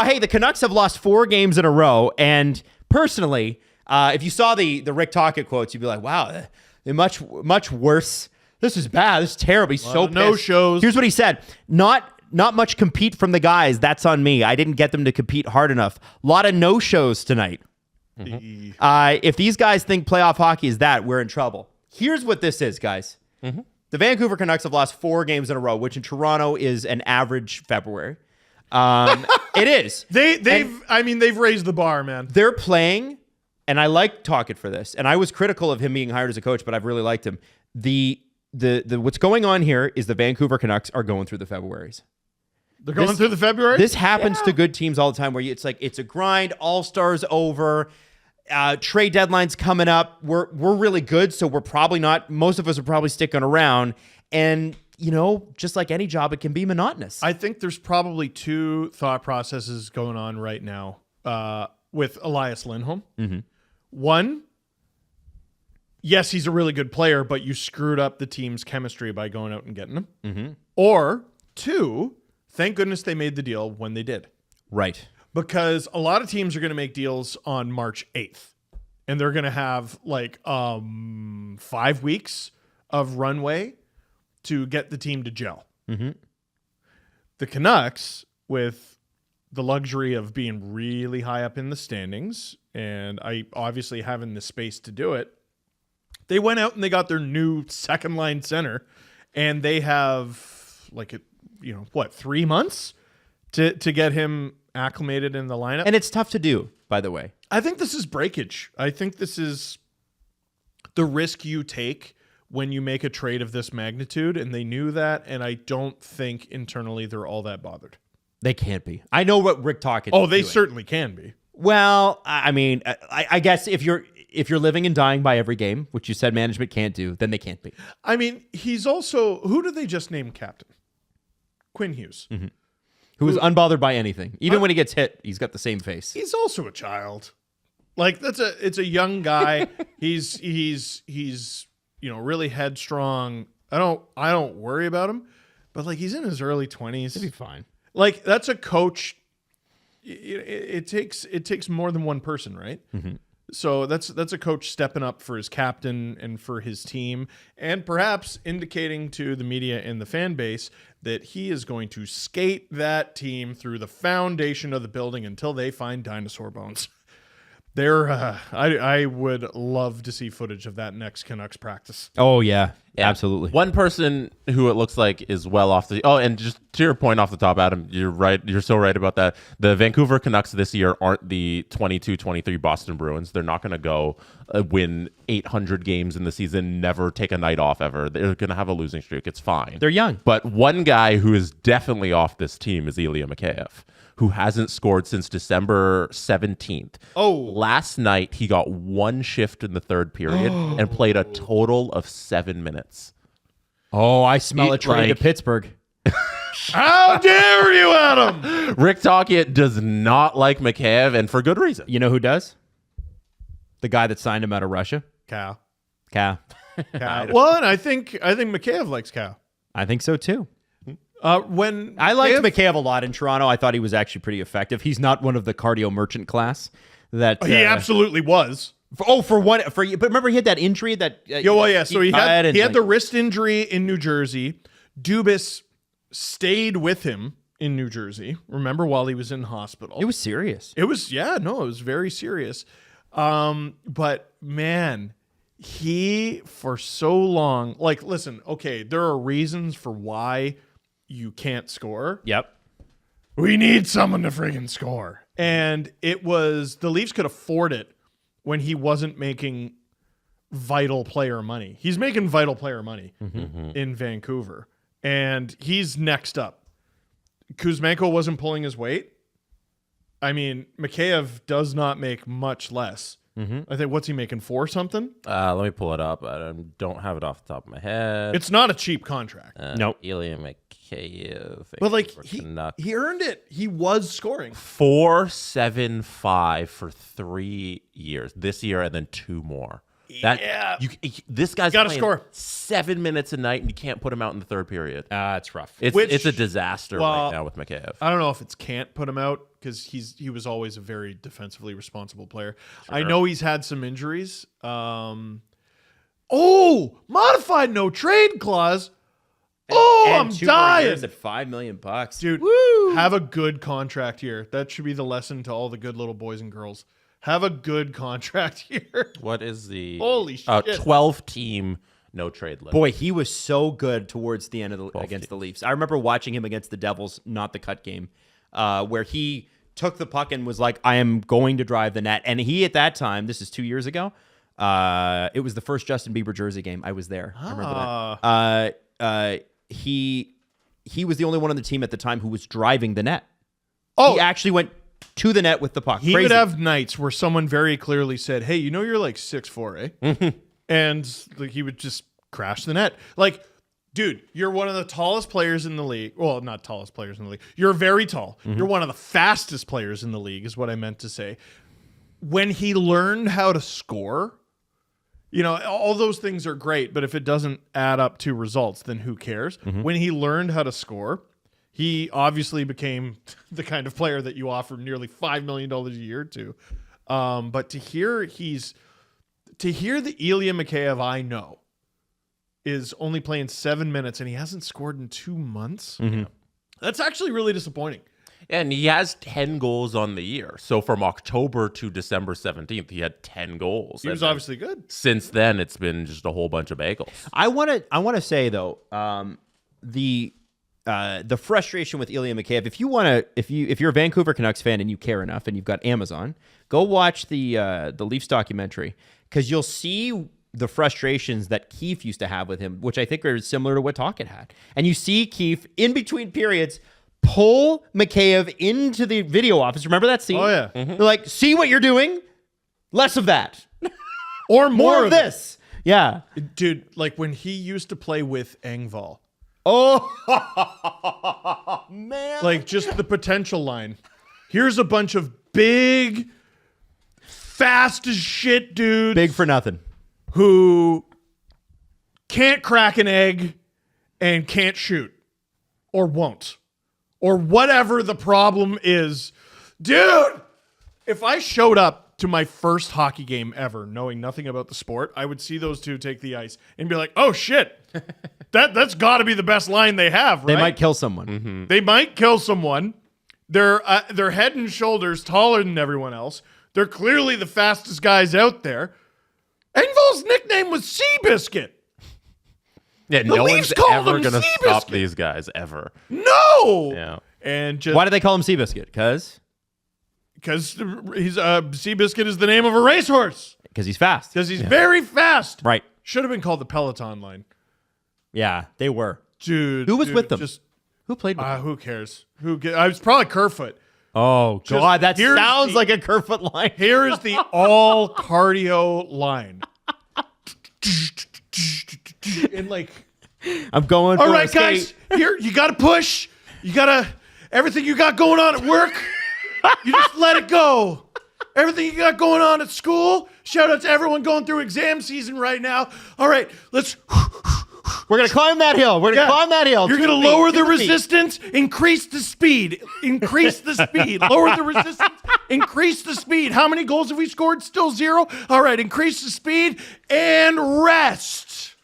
hey, the Canucks have lost 4 games in a row. And personally, if you saw the Rick Tocchet quotes, you'd be like, wow, they're much worse. This is bad. This is terrible. He's so pissed. No shows. Here's what he said. Not much compete from the guys. That's on me. I didn't get them to compete hard enough. A lot of no-shows tonight. Mm-hmm. If these guys think playoff hockey is that, we're in trouble. Here's what this is, guys. Mm-hmm. The Vancouver Canucks have lost 4 games in a row, which in Toronto is an average February. It is. They've raised the bar, man. They're playing, and I like Tocchet for this, and I was critical of him being hired as a coach, but I've really liked him. The what's going on here is the Vancouver Canucks are going through the Februaries. They're going through the February? This happens to good teams all the time where it's like it's a grind, all-stars over, trade deadline's coming up. We're really good, so we're probably not, most of us are probably sticking around. And, just like any job, it can be monotonous. I think there's probably 2 thought processes going on right now with Elias Lindholm. Mm-hmm. One, yes, he's a really good player, but you screwed up the team's chemistry by going out and getting him. Mm-hmm. Or 2, thank goodness they made the deal when they did. Right. Because a lot of teams are going to make deals on March 8th. And they're going to have 5 weeks of runway to get the team to gel. Mm-hmm. The Canucks, with the luxury of being really high up in the standings, and I obviously having the space to do it, they went out and they got their new second-line center, and they have 3 months to get him acclimated in the lineup. And it's tough to do, by the way. I think this is breakage. I think this is the risk you take when you make a trade of this magnitude, and they knew that, and I don't think internally they're all that bothered. They can't be. I know what Rick Tocchet is doing. Certainly can be. Well, I guess if you're living and dying by every game, which you said management can't do, then they can't be. I mean, he's also, who did they just name captain? Quinn Hughes. Mm-hmm. Who is unbothered by anything. Even when he gets hit, he's got the same face. He's also a child. It's a young guy. he's really headstrong. I don't worry about him, but he's in his early 20s. He'll be fine. That's a coach. It takes more than one person, right? Mm-hmm. So that's a coach stepping up for his captain and for his team, and perhaps indicating to the media and the fan base that he is going to skate that team through the foundation of the building until they find dinosaur bones. I would love to see footage of that next Canucks practice. Oh, yeah. Absolutely. One person who it looks like is well off the... Oh, and just to your point off the top, Adam, you're right. You're so right about that. The Vancouver Canucks this year aren't the 22-23 Boston Bruins. They're not going to go win 800 games in the season, never take a night off ever. They're going to have a losing streak. It's fine. They're young. But one guy who is definitely off this team is Ilya Mikheyev, who hasn't scored since December 17th. Oh. Last night, he got 1 shift in the third period and played a total of 7 minutes. Oh, I smell a trade to Pittsburgh. How dare you, Adam? Rick Tocchet does not like Mikheyev, and for good reason. You know who does? The guy that signed him out of Russia. Cal. Well, and I think Mikheyev likes Cal. I think so, too. When I liked Mikheyev a lot in Toronto. I thought he was actually pretty effective. He's not one of the cardio merchant class that he absolutely was. But remember he had that injury that So he had the wrist injury in New Jersey. Dubas stayed with him in New Jersey. Remember, while he was in hospital, it was serious. It was very serious. But man, he for so long, listen, okay, there are reasons for why you can't score. Yep. We need someone to friggin' score. And it was, the Leafs could afford it when he wasn't making vital player money. He's making vital player money in Vancouver. And he's next up. Kuzmenko wasn't pulling his weight. I mean, Mikheyev does not make much less. I think, what's he making, 4 something? Let me pull it up. I don't have it off the top of my head. It's not a cheap contract. Nope. Ilya Mikheyev. But he earned it. He was scoring. 4.75 for 3 years. This year and then 2 more. That this guy's Gotta playing score 7 minutes a night, and you can't put him out in the third period. It's rough. It's a disaster right now with Mikheyev. I don't know if it's can't put him out because he was always a very defensively responsible player. Sure. I know he's had some injuries. Modified no trade clause. I'm 2 more dying. years at $5 million, dude. Woo! Have a good contract here. That should be the lesson to all the good little boys and girls. Have a good contract here. What is the holy shit 12-team no trade limit? Boy, he was so good towards the end of against the teams. Leafs. I remember watching him against the Devils, not the cut game, where he took the puck and was like, "I am going to drive the net." And he, at that time, this is 2 years ago, it was the first Justin Bieber jersey game. I was there. I remember that. He was the only one on the team at the time who was driving the net. He actually went to the net with the puck. He would have nights where someone very clearly said, "Hey, you know you're like 6'4", eh?" And like, he would just crash the net. Like, dude, you're one of the tallest players in the league. Well, not tallest players in the league. You're very tall. You're one of the fastest players in the league is what I meant to say. When he learned how to score, you know, all those things are great, but if it doesn't add up to results, then who cares? When he learned how to score, he obviously became the kind of player that you offer nearly $5 million a year to. But to hear the Ilya Mikheyev I know is only playing 7 minutes and he hasn't scored in 2 months, that's actually really disappointing. And he has 10 goals on the year. So from October to December 17th, he had 10 goals. He was obviously good. Since then, it's been just a whole bunch of bagels. I want to say though, the frustration with Ilya Mikheyev. If you're a Vancouver Canucks fan and you care enough, and you've got Amazon, go watch the Leafs documentary, because you'll see the frustrations that Keefe used to have with him, which I think are similar to what Tocchet had. And you see Keefe in between periods pull Mikheyev into the video office. Remember that scene? Oh yeah. They're like, "See what you're doing? Less of that, or more of this." Yeah, dude. Like when he used to play with Engvall. Oh man! Like just the potential line. Here's a bunch of big, fast as shit dudes. Big for nothing. Who can't crack an egg and can't shoot or won't or whatever the problem is. Dude, if I showed up to my first hockey game ever knowing nothing about the sport, I would see those two take the ice and be like, "Oh shit. That's got to be the best line they have, right?" They might kill someone. They might kill someone. They're head and shoulders taller than everyone else. They're clearly the fastest guys out there. Engvall's nickname was Seabiscuit. Yeah, The no Leafs one's called ever him going to Seabiscuit. stop these guys, ever. No. Yeah. And just Why do they call him Seabiscuit? Because Seabiscuit is the name of a racehorse. he's fast. Because he's very fast. Right. Should have been called the Peloton line. Yeah, they were. Dude. Who was with them? Just Who played with them? who cares? I was probably Kerfoot. Oh, Just- God, that here's sounds the- like a Kerfoot line. Here is the all cardio line. And like, I'm going for all a right, skate. guys, here, you got to push. You got to, everything you got going on at work, you just let it go. Everything you got going on at school, shout out to everyone going through exam season right now. All right, let's. We're going to climb that hill. We're going to climb that hill. You're going to lower the resistance, increase the speed, increase the speed, lower the resistance, increase the speed. How many goals have we scored? Still 0. All right, increase the speed and rest.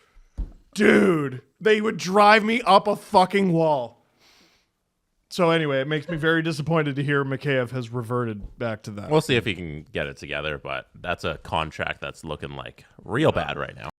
Dude, they would drive me up a fucking wall. So anyway, it makes me very disappointed to hear Mikheyev has reverted back to that. We'll see if he can get it together, but that's a contract that's looking like real bad right now.